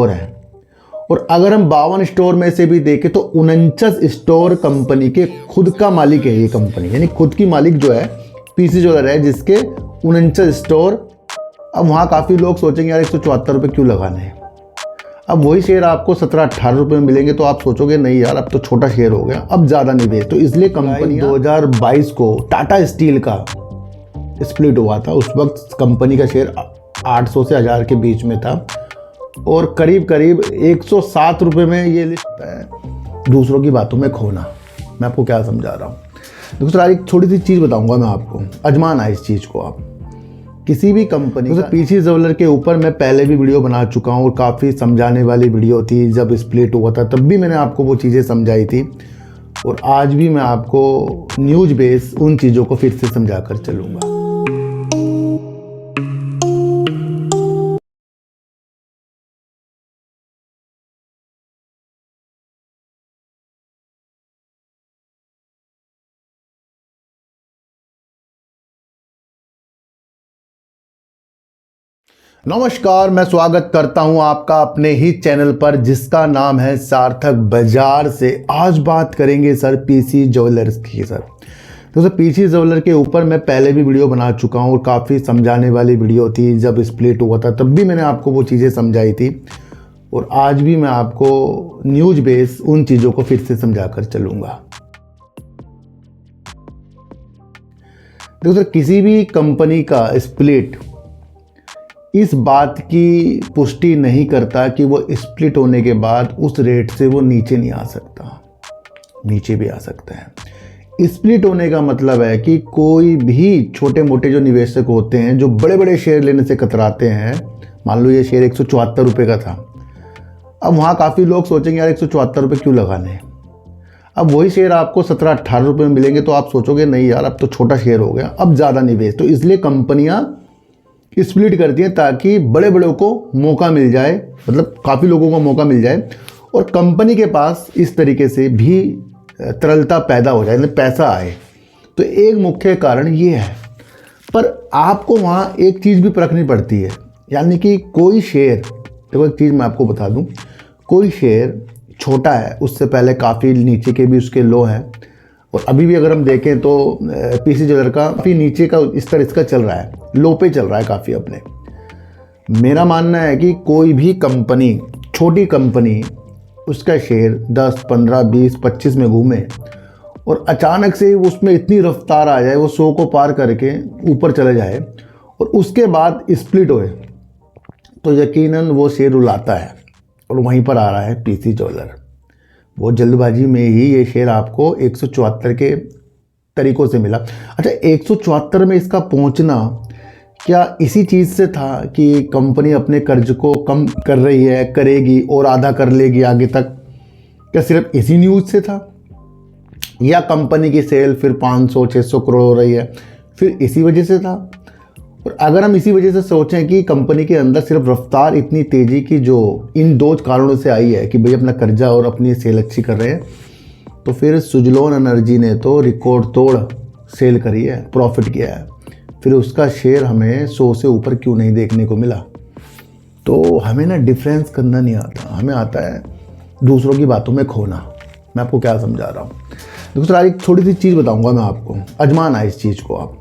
Store हैं और अगर हम 52 स्टोर में से भी देखें तो 49 स्टोर कंपनी के खुद का मालिक है ये कंपनी, यानी खुद की मालिक जो है पीसी ज्वेलर है, जिसके 49 स्टोर। अब वहाँ काफ़ी लोग सोचेंगे यार 174 रुपये क्यों लगाने हैं। अब वही शेयर आपको 17-18 रुपये में मिलेंगे तो आप सोचोगे नहीं यार अब तो छोटा शेयर हो गया, अब ज़्यादा निवेश। तो इसलिए कंपनी 2022 को टाटा स्टील का स्प्लिट हुआ था। उस वक्त कंपनी का शेयर 800 से 1000 के बीच में था और करीब करीब 107 रुपये में ये लिस्ट है। दूसरों की बातों में खोना, मैं आपको क्या समझा रहा हूँ। दूसरा एक छोटी सी चीज़ बताऊंगा मैं आपको, अजमाना इस चीज़ को आप किसी भी कंपनी का। पीसी ज्वेलर के ऊपर मैं पहले भी वीडियो बना चुका हूँ और काफ़ी समझाने वाली वीडियो थी। जब स्प्लिट हुआ था तब भी मैंने आपको वो चीज़ें समझाई थी और आज भी मैं आपको न्यूज़ बेस उन चीज़ों को फिर से समझा कर चलूँगा। नमस्कार, मैं स्वागत करता हूं आपका अपने ही चैनल पर जिसका नाम है सार्थक बाजार से। आज बात करेंगे सर पीसी ज्वेलर्स की। सर सर पीसी ज्वेलर के ऊपर मैं पहले भी वीडियो बना चुका हूं और काफ़ी समझाने वाली वीडियो थी। जब स्प्लिट हुआ था तब भी मैंने आपको वो चीज़ें समझाई थी और आज भी मैं आपको न्यूज़ बेस उन चीज़ों को फिर से समझा कर चलूँगा। देखो सर, किसी भी कंपनी का स्प्लिट इस बात की पुष्टि नहीं करता कि वो स्प्लिट होने के बाद उस रेट से वो नीचे नहीं आ सकता, नीचे भी आ सकता है। स्प्लिट होने का मतलब है कि कोई भी छोटे मोटे जो निवेशक होते हैं जो बड़े बड़े शेयर लेने से कतराते हैं, मान लो ये शेयर 174 रुपये का था। अब वहाँ काफ़ी लोग सोचेंगे यार 174 रुपये क्यों लगाने हैं। अब वही शेयर आपको 17-18 रुपये में मिलेंगे तो आप सोचोगे नहीं यार अब तो छोटा शेयर हो गया, अब ज़्यादा निवेश। तो इसलिए कंपनियाँ स्प्लिट करती हैं ताकि बड़े बड़ों को मौका मिल जाए, मतलब काफ़ी लोगों को मौका मिल जाए और कंपनी के पास इस तरीके से भी तरलता पैदा हो जाए, मतलब पैसा आए। तो एक मुख्य कारण ये है। पर आपको वहाँ एक चीज़ भी परखनी पड़ती है, यानी कि कोई शेयर, देखो एक चीज़ मैं आपको बता दूँ, कोई शेयर छोटा है, उससे पहले काफ़ी नीचे के भी उसके लो हैं और अभी भी अगर हम देखें तो पीसी ज्वेलर का काफ़ी नीचे का स्तर इसका चल रहा है, लो पे चल रहा है काफ़ी अपने। मेरा मानना है कि कोई भी कंपनी, छोटी कंपनी, उसका शेयर 10, 15, 20, 25 में घूमे और अचानक से उसमें इतनी रफ्तार आ जाए, वो 100 को पार करके ऊपर चले जाए और उसके बाद स्प्लिट होए, तो यकीनन वो शेयर रुलाता है। और वहीं पर आ रहा है पीसी ज्वेलर। वो जल्दबाजी में ही ये शेयर आपको 174 के तरीक़ों से मिला। अच्छा, 174 में इसका पहुंचना क्या इसी चीज़ से था कि कंपनी अपने कर्ज को कम कर रही है, करेगी और आधा कर लेगी आगे तक? क्या सिर्फ इसी न्यूज़ से था, या कंपनी की सेल फिर 500-600 करोड़ हो रही है फिर इसी वजह से था? और अगर हम इसी वजह से सोचें कि कंपनी के अंदर सिर्फ रफ्तार इतनी तेज़ी की जो इन दो कारणों से आई है कि भाई अपना कर्जा और अपनी सेल अच्छी कर रहे हैं, तो फिर सुजलोन एनर्जी ने तो रिकॉर्ड तोड़ सेल करी है, प्रॉफिट किया है। फिर उसका शेयर हमें 100 से ऊपर क्यों नहीं देखने को मिला? तो हमें ना डिफरेंस करना नहीं आता, हमें आता है दूसरों की बातों में खोना। मैं आपको क्या समझा रहा हूँ। दूसरा एक छोटी सी चीज़ बताऊँगा मैं आपको, अजमाना इस चीज़ को आप।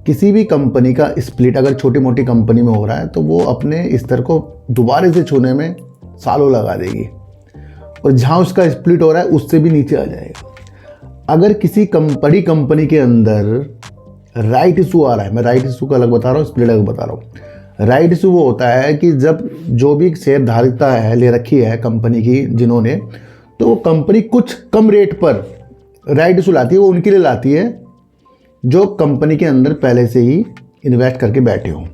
किसी भी कंपनी का स्प्लिट अगर छोटी मोटी कंपनी में हो रहा है तो वो अपने स्तर को दोबारा से छूने में सालों लगा देगी और जहाँ उसका स्प्लिट हो रहा है उससे भी नीचे आ जाएगा। अगर किसी बड़ी कंपनी के अंदर राइट इशू आ रहा है, मैं राइट इशू का अलग बता रहा हूँ, स्प्लिट अलग बता रहा हूँ। राइट इशू वो होता है कि जब जो भी शेयर धारिता है, ले रखी है कंपनी की जिन्होंने, तो वो कंपनी कुछ कम रेट पर राइट इशू लाती है। वो उनके लिए लाती है जो कंपनी के अंदर पहले से ही इन्वेस्ट करके बैठे हों।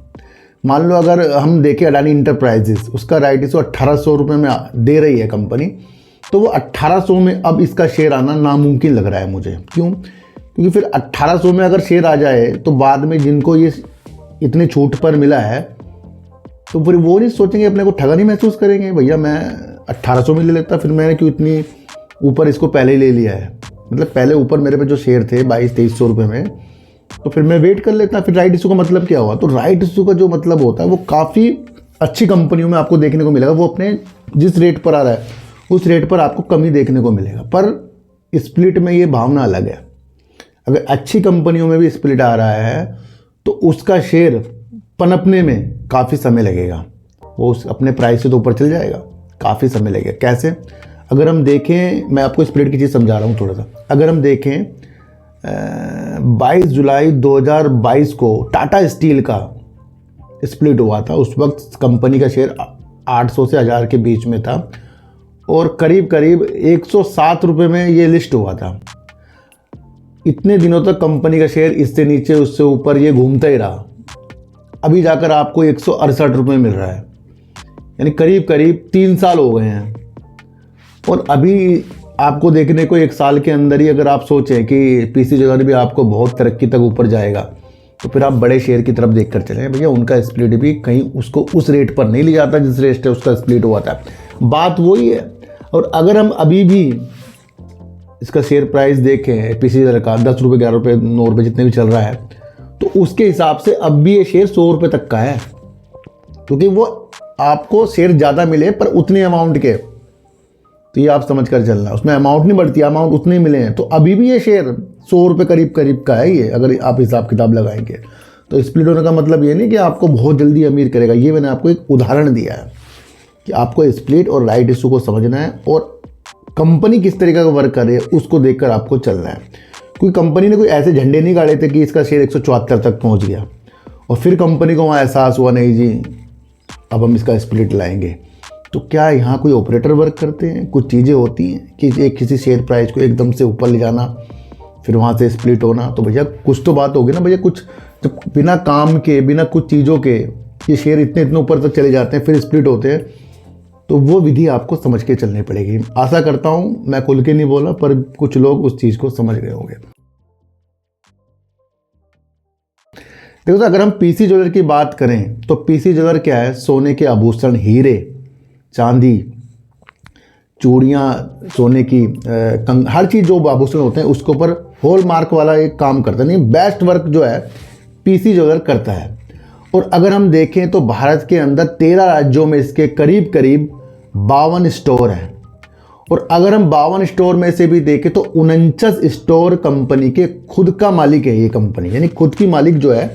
मान लो अगर हम देखें अडानी इंटरप्राइजेस, उसका राइट इशू 1800 रुपये में दे रही है कंपनी, तो वो 1800 में अब इसका शेयर आना नामुमकिन लग रहा है मुझे। क्यों? क्योंकि फिर 1800 में अगर शेयर आ जाए तो बाद में जिनको ये इतने छूट पर मिला है तो फिर वो नहीं सोचेंगे, अपने को ठगा नहीं महसूस करेंगे, भैया मैं 1800 में ले लेता, फिर मैंने क्यों इतनी ऊपर इसको पहले ही ले लिया है। मतलब पहले ऊपर मेरे पे जो शेयर थे 2200-2300 रुपये में, तो फिर मैं वेट कर लेता। फिर राइट इशू का मतलब क्या हुआ? तो राइट इशू का जो मतलब होता है वो काफ़ी अच्छी कंपनियों में आपको देखने को मिलेगा वो अपने जिस रेट पर आ रहा है उस रेट पर आपको कमी देखने को मिलेगा, पर स्प्लिट में ये भावना अलग है। अगर अच्छी कंपनियों में भी स्प्लिट आ रहा है तो उसका शेयर पनपने में काफ़ी समय लगेगा, वो उस अपने प्राइस से तो ऊपर चल जाएगा, काफ़ी समय लगेगा। कैसे? अगर हम देखें, मैं आपको स्प्लिट की चीज़ समझा रहा हूँ थोड़ा सा। अगर हम देखें 22 जुलाई 2022 को टाटा स्टील का स्प्लिट हुआ था। उस वक्त कंपनी का शेयर 800 से 1000 के बीच में था और करीब करीब 107 रुपये में ये लिस्ट हुआ था। इतने दिनों तक कंपनी का शेयर इससे नीचे उससे ऊपर ये घूमता ही रहा, अभी जाकर आपको 168 रुपये मिल रहा है, यानी करीब करीब 3 साल हो गए हैं। और अभी आपको देखने को 1 साल के अंदर ही अगर आप सोचें कि पीसी ज्वेलर भी आपको बहुत तरक्की तक ऊपर जाएगा, तो फिर आप बड़े शेयर की तरफ देख कर चलें। भैया उनका स्प्लिट भी कहीं उसको उस रेट पर नहीं ले जाता जिस रेट से उसका स्प्लिट हुआ था, बात वही है। और अगर हम अभी भी इसका शेयर प्राइस देखें पीसी ज्वेलर का 10 रुपये 11 रुपये 9 रुपये जितने भी चल रहा है, तो उसके हिसाब से अब भी ये शेयर 100 रुपये तक का है, क्योंकि वो आपको शेयर ज़्यादा मिले पर उतने अमाउंट के, तो ये आप समझ कर चलना, उसमें अमाउंट नहीं बढ़ती, अमाउंट उतने ही मिले हैं। तो अभी भी ये शेयर 100 रुपये करीब करीब का है ये, अगर आप हिसाब किताब लगाएंगे। तो स्प्लिट होने का मतलब ये नहीं कि आपको बहुत जल्दी अमीर करेगा, ये मैंने आपको एक उदाहरण दिया है कि आपको स्प्लिट और राइट इशू को समझना है और कंपनी किस तरीके का वर्क कर रही है उसको देखकर आपको चलना है। कोई कंपनी ने कोई ऐसे झंडे नहीं गाड़े थे कि इसका शेयर 174 तक पहुँच गया और फिर कंपनी को वहाँ एहसास हुआ नहीं जी अब हम इसका स्प्लिट लाएंगे। तो क्या यहाँ कोई ऑपरेटर वर्क करते हैं? कुछ चीज़ें होती हैं कि एक किसी शेयर प्राइस को एकदम से ऊपर ले जाना फिर वहाँ से स्प्लिट होना, तो भैया कुछ तो बात होगी ना भैया। कुछ जब बिना काम के बिना कुछ चीज़ों के ये शेयर इतने इतने ऊपर तक चले जाते हैं फिर स्प्लिट होते हैं, तो वो विधि आपको समझ के चलनी पड़ेगी। आशा करता हूँ मैं खुल के नहीं बोला पर कुछ लोग उस चीज़ को समझ गए होंगे। देखो, अगर हम पीसी ज्वेलर की बात करें तो पीसी ज्वेलर क्या है? सोने के आभूषण, हीरे, चांदी, चूड़ियाँ, सोने की हर चीज़ जो आभूषण होते हैं उसके ऊपर हॉलमार्क वाला एक काम करता है। नहीं, बेस्ट वर्क जो है पीसी ज्वेलर करता है। और अगर हम देखें तो भारत के अंदर 13 राज्यों में इसके करीब करीब 52 स्टोर हैं। और अगर हम 52 स्टोर में से भी देखें तो 49 स्टोर कंपनी के खुद का मालिक है ये कंपनी, यानी खुद की मालिक जो है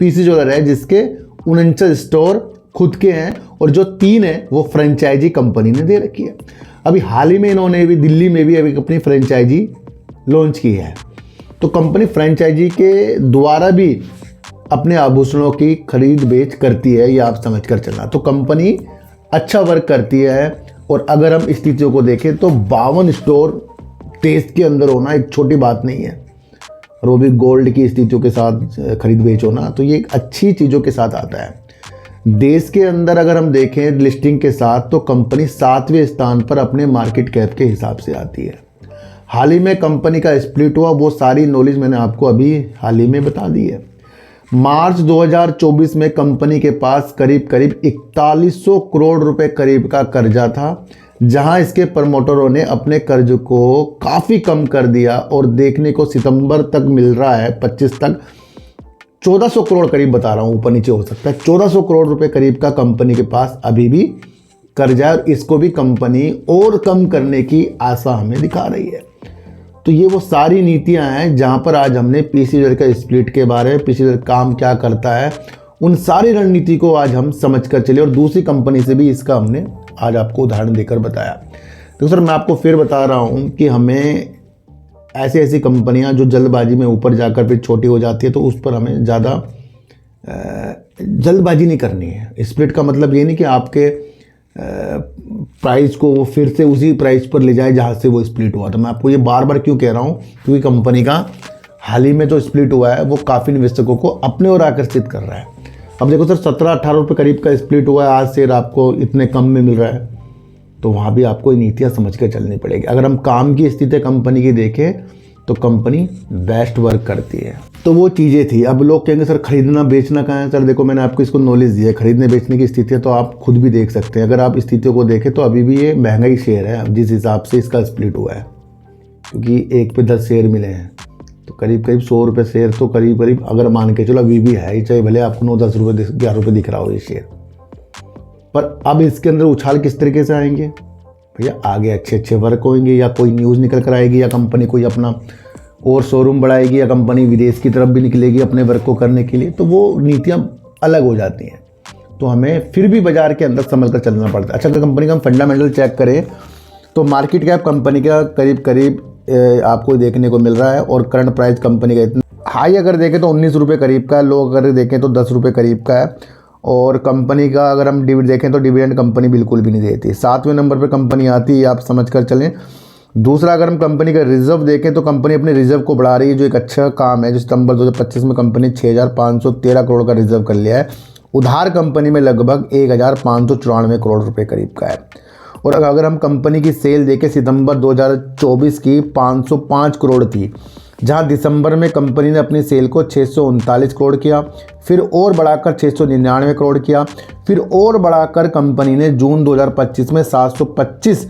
पीसी ज्वेलर है, जिसके 49 स्टोर खुद के हैं और जो 3 है वो फ्रेंचाइजी कंपनी ने दे रखी है। अभी हाल ही में इन्होंने भी दिल्ली में भी अभी अपनी फ्रेंचाइजी लॉन्च की है। तो कंपनी फ्रेंचाइजी के द्वारा भी अपने आभूषणों की खरीद बेच करती है, ये आप समझ कर चलना। तो कंपनी अच्छा वर्क करती है। और अगर हम स्थितियों को देखें तो 52 स्टोर देश के अंदर होना एक छोटी बात नहीं है, और वो भी गोल्ड की स्थितियों के साथ खरीद बेच होना, तो ये एक अच्छी चीज़ों के साथ आता है। देश के अंदर अगर हम देखें लिस्टिंग के साथ तो कंपनी 7वें स्थान पर अपने मार्केट कैप के हिसाब से आती है। हाल ही में कंपनी का स्प्लिट हुआ, वो सारी नॉलेज मैंने आपको अभी हाल ही में बता दी है। मार्च 2024 में कंपनी के पास करीब करीब 4100 करोड़ रुपए करीब का कर्जा था, जहां इसके प्रमोटरों ने अपने कर्ज को काफ़ी कम कर दिया और देखने को सितंबर तक मिल रहा है 25 तक 1400 करोड़ करीब, बता रहा हूँ ऊपर नीचे हो सकता है, 1400 करोड़ रुपए करीब का कंपनी के पास अभी भी कर्जा है और इसको भी कंपनी और कम करने की आशा हमें दिखा रही है। तो ये वो सारी नीतियां हैं जहां पर आज हमने पीसी ज्वेलर का स्प्लिट के बारे में, पीसी ज्वेलर काम क्या करता है, उन सारी रणनीति को आज हम समझ कर चले और दूसरी कंपनी से भी इसका हमने आज आपको उदाहरण देकर बताया। तो सर मैं आपको फिर बता रहा हूं कि हमें ऐसी ऐसी कंपनियां जो जल्दबाजी में ऊपर जाकर फिर छोटी हो जाती है, तो उस पर हमें ज़्यादा जल्दबाजी नहीं करनी है। स्प्लिट का मतलब ये नहीं कि आपके प्राइस को वो फिर से उसी प्राइस पर ले जाए जहाँ से वो स्प्लिट हुआ। तो मैं आपको ये बार बार क्यों कह रहा हूँ, क्योंकि कंपनी का हाल ही में जो स्प्लिट हुआ है वो काफ़ी निवेशकों को अपने ओर आकर्षित कर रहा है। अब देखो सर 17-18 रुपये करीब का स्प्लिट हुआ है, आज शेयर आपको इतने कम में मिल रहा है, तो वहाँ भी आपको नीतियाँ समझ कर चलनी पड़ेगी। अगर हम काम की स्थिति कंपनी की देखें तो कंपनी बेस्ट वर्क करती है। तो वो चीज़ें थी। अब लोग कहेंगे सर खरीदना बेचना कहाँ है? सर देखो मैंने आपको इसको नॉलेज दी है, खरीदने बेचने की स्थिति है तो आप खुद भी देख सकते हैं। अगर आप स्थितियों को देखें तो अभी भी ये महंगा ही शेयर है जिस हिसाब से इसका स्प्लिट हुआ है, क्योंकि 1 पे 10 शेयर मिले हैं तो करीब करीब 100 रुपये शेयर तो करीब करीब अगर मान के चलो अभी भी है ही, चाहे भले आपको 9-10 रुपये 11 रुपये दिख रहा हो ये शेयर, पर अब इसके अंदर उछाल किस तरीके से आएंगे भैया, आगे अच्छे अच्छे वर्क होंगे, या कोई न्यूज़ निकल कर आएगी, या कंपनी कोई अपना और शोरूम बढ़ाएगी, या कंपनी विदेश की तरफ भी निकलेगी अपने वर्क को करने के लिए, तो वो नीतियाँ अलग हो जाती हैं। तो हमें फिर भी बाज़ार के अंदर संभल कर चलना पड़ता है। अच्छा, अगर कंपनी का हम फंडामेंटल चेक करें तो मार्केट कैप कंपनी का करीब करीब आपको देखने को मिल रहा है, और करंट प्राइस कंपनी का इतना हाई अगर देखें तो 19 रुपये करीब का है, लो अगर देखें तो 10 रुपये करीब का है। और कंपनी का अगर हम डिविडेंड देखें तो डिविडेंड कंपनी बिल्कुल भी नहीं देती। 7वें नंबर पर कंपनी आती है, आप समझ कर चलें। दूसरा, अगर हम कंपनी का रिजर्व देखें तो कंपनी अपने रिजर्व को बढ़ा रही है, जो एक अच्छा काम है। जो सितंबर 2025 में कंपनी 6513 करोड़ का रिजर्व कर लिया है। उधार कंपनी में लगभग 1594 करोड़ रुपए करीब का है। और अगर हम कंपनी की सेल देखें, सितंबर 2024 की 505 करोड़ थी, जहां दिसंबर में कंपनी ने अपनी सेल को 639 करोड़ किया, फिर और बढ़ाकर 699 करोड़ किया, फिर और बढ़ाकर कंपनी ने जून 2025 में 725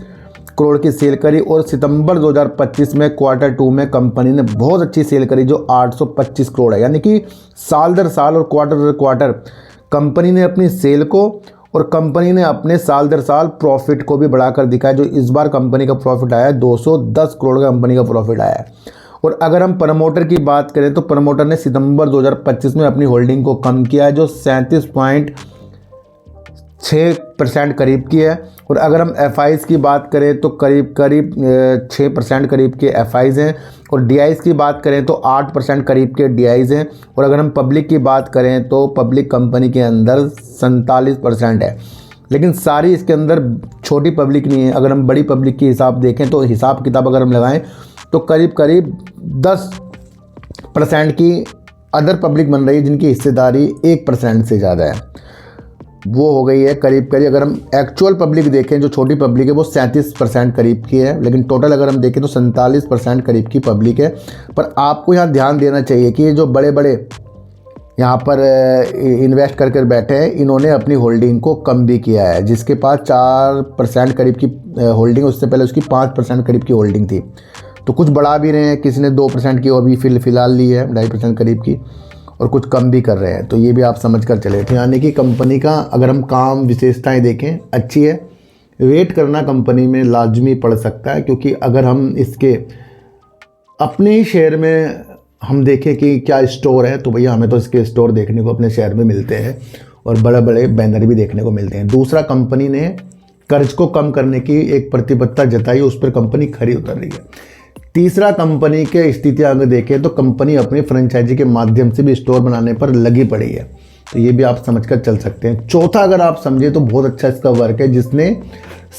करोड़ की सेल करी, और सितंबर 2025 में क्वार्टर 2 में कंपनी ने बहुत अच्छी सेल करी जो 825 करोड़ है। यानी कि साल दर साल और क्वार्टर दर क्वार्टर कंपनी ने अपनी सेल को और कंपनी ने अपने साल दर साल प्रॉफिट को भी बढ़ाकर दिखाया। जो इस बार कंपनी का प्रॉफिट आया है 210 करोड़ का कंपनी का प्रॉफिट आया है। और अगर हम प्रमोटर की बात करें तो प्रमोटर ने सितंबर 2025 में अपनी होल्डिंग को कम किया है, जो 37.6% करीब की है। और अगर हम एफआईज की बात करें तो करीब 6% करीब के एफआईज हैं, और डीआईज की बात करें तो 8% करीब के डीआईज हैं। और अगर हम पब्लिक की बात करें तो पब्लिक कंपनी के अंदर 47% है। लेकिन सारी इसके अंदर छोटी पब्लिक नहीं है। अगर हम बड़ी पब्लिक की हिसाब देखें तो हिसाब किताब अगर हम लगाएं तो करीब करीब 10% की अदर पब्लिक बन रही है, जिनकी हिस्सेदारी 1% से ज़्यादा है, वो हो गई है करीब करीब। अगर हम एक्चुअल पब्लिक देखें, जो छोटी पब्लिक है वो 37% करीब की है, लेकिन टोटल अगर हम देखें तो 47% करीब की पब्लिक है। पर आपको यहाँ ध्यान देना चाहिए कि ये जो बड़े बड़े यहाँ पर इन्वेस्ट कर बैठे हैं, इन्होंने अपनी होल्डिंग को कम भी किया है। जिसके पास 4% करीब की होल्डिंग, उससे पहले उसकी 5% करीब की होल्डिंग थी, तो कुछ बढ़ा भी रहे हैं। किसी ने 2% की अभी फिलहाल ली है, 2.5% करीब की, और कुछ कम भी कर रहे हैं। तो ये भी आप समझ कर चले। तो यानी कि कंपनी का अगर हम काम विशेषताएं देखें अच्छी है। वेट करना कंपनी में लाजमी पड़ सकता है, क्योंकि अगर हम इसके अपने ही शेयर में हम देखें कि क्या स्टोर है, तो भैया हमें तो इसके स्टोर देखने को अपने शहर में मिलते हैं, और बड़े बड़े बैनर भी देखने को मिलते हैं। दूसरा, कंपनी ने कर्ज को कम करने की एक प्रतिबद्धता जताई, उस पर कंपनी खरी उतर रही है। तीसरा, कंपनी के स्थिति अगर देखें तो कंपनी अपनी फ्रेंचाइजी के माध्यम से भी स्टोर बनाने पर लगी पड़ी है, तो ये भी आप समझकर चल सकते हैं। चौथा, अगर आप समझे तो बहुत अच्छा इसका वर्क है, जिसने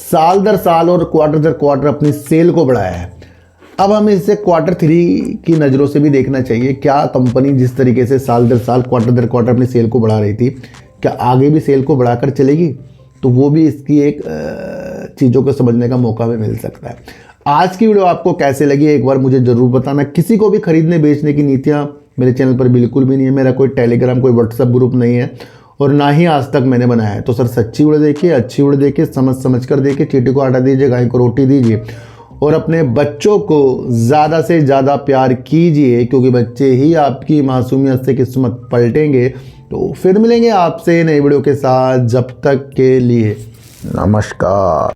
साल दर साल और क्वार्टर दर क्वार्टर अपनी सेल को बढ़ाया है। अब हमें इसे क्वार्टर 3 की नज़रों से भी देखना चाहिए। क्या कंपनी जिस तरीके से साल दर साल क्वार्टर दर क्वार्टर अपनी सेल को बढ़ा रही थी, क्या आगे भी सेल को बढ़ाकर चलेगी? तो वो भी इसकी एक चीज़ों को समझने का मौका भी मिल सकता है। आज की वीडियो आपको कैसे लगी एक बार मुझे ज़रूर बताना। किसी को भी खरीदने बेचने की नीतियाँ मेरे चैनल पर बिल्कुल भी नहीं है। मेरा कोई टेलीग्राम, कोई व्हाट्सएप ग्रुप नहीं है, और ना ही आज तक मैंने बनाया है। तो सर, सच्ची वीडियो देखिए, अच्छी वीडियो देखिए, समझ कर देखिए, चीटी को आटा दीजिए, गाय को रोटी दीजिए, और अपने बच्चों को ज़्यादा से ज़्यादा प्यार कीजिए, क्योंकि बच्चे ही आपकी मासूमियत से किस्मत पलटेंगे। तो फिर मिलेंगे आपसे नई वीडियो के साथ, जब तक के लिए नमस्कार।